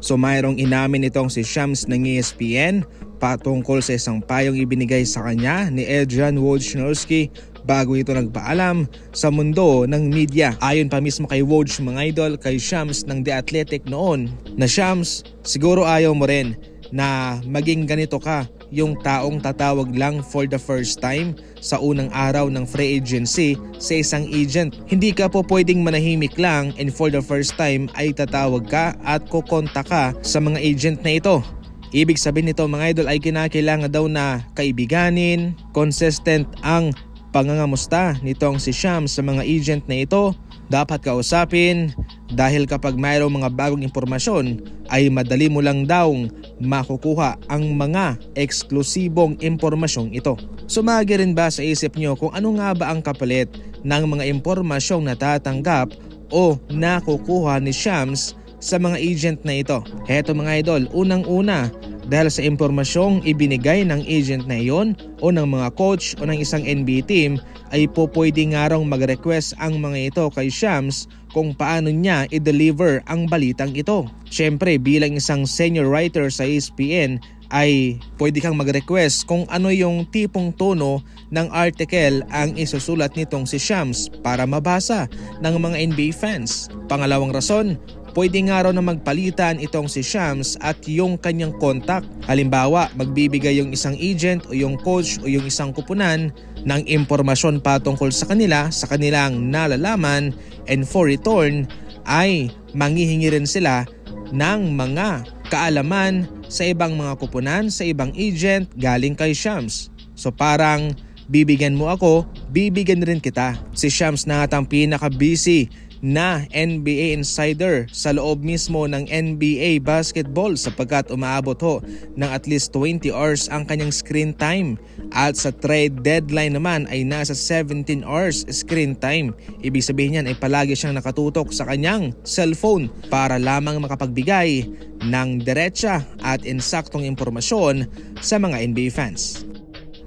So mayroong inamin itong si Shams ng ESPN patungkol sa isang payong ibinigay sa kanya ni Adrian Wojnarowski bago ito nagpaalam sa mundo ng media. Ayon pa mismo kay Woj mga idol, kay Shams ng The Athletic noon, na Shams, siguro ayaw mo rin na maging ganito ka, yung taong tatawag lang for the first time sa unang araw ng free agency sa isang agent. Hindi ka po pwedeng manahimik lang and for the first time ay tatawag ka at kukontak ka sa mga agent na ito. Ibig sabihin nito mga idol ay kinakailangan daw na kaibiganin, consistent ang pangangamusta nitong si Shams sa mga agent na ito. Dapat kausapin dahil kapag mayroong mga bagong impormasyon ay madali mo lang daw makukuha ang mga eksklusibong impormasyong ito. Sumagi rin ba sa isip nyo kung ano nga ba ang kapalit ng mga impormasyong natatanggap o nakukuha ni Shams sa mga agent na ito? Heto mga idol, unang-una, dahil sa impormasyong ibinigay ng agent na iyon o ng mga coach o ng isang NBA team ay po pwede nga raw mag-request ang mga ito kay Shams kung paano niya i-deliver ang balitang ito. Syempre bilang isang senior writer sa ESPN ay pwede kang mag-request kung ano yung tipong tono ng article ang isusulat nitong si Shams para mabasa ng mga NBA fans. Pangalawang rason, pwede nga raw na magpalitan itong si Shams at yung kanyang contact. Halimbawa, magbibigay yung isang agent o yung coach o yung isang kupunan ng impormasyon patungkol sa kanila, sa kanilang nalalaman, and for return ay manghihingi rin sila ng mga kaalaman sa ibang mga kupunan, sa ibang agent galing kay Shams. So parang bibigyan mo ako, bibigyan rin kita. Si Shams na atang pinaka-busy na NBA insider sa loob mismo ng NBA basketball sapagkat umaabot ho ng at least 20 hours ang kanyang screen time at sa trade deadline naman ay nasa 17 hours screen time. Ibig sabihin niyan ay palagi siyang nakatutok sa kanyang cellphone para lamang makapagbigay ng diretsa at insaktong impormasyon sa mga NBA fans.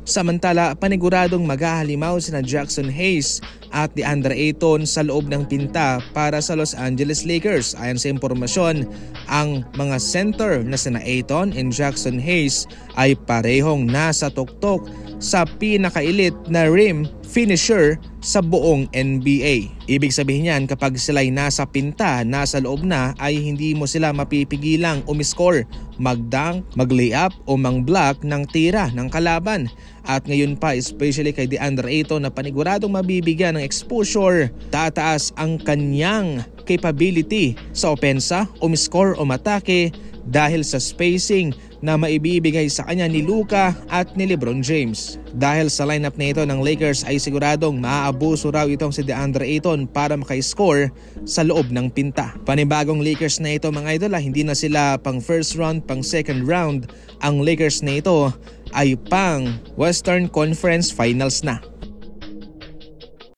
Samantala, paniguradong maghahalimaw sina Jackson Hayes at DeAndre Ayton sa loob ng pinta para sa Los Angeles Lakers. Ayon sa impormasyon, ang mga center na sina Ayton and Jackson Hayes ay parehong nasa tuktok sa pinaka-elite na rim finisher sa buong NBA. Ibig sabihin niyan kapag sila'y nasa pinta, nasa loob na ay hindi mo sila mapipigilang umiscore, mag-dunk, mag-layup o mang-block ng tira ng kalaban. At ngayon pa especially kay DeAndre Ayton na paniguradong mabibigyan ng exposure, tataas ang kanyang capability sa opensa, umiscore o matake dahil sa spacing na maibibigay sa kanya ni Luka at ni LeBron James. Dahil sa lineup na ito ng Lakers ay siguradong maaabuso raw itong si DeAndre Ayton para maka-score sa loob ng pinta. Panibagong Lakers na ito mga idol, hindi na sila pang first round, pang second round. Ang Lakers na ito ay pang Western Conference Finals na.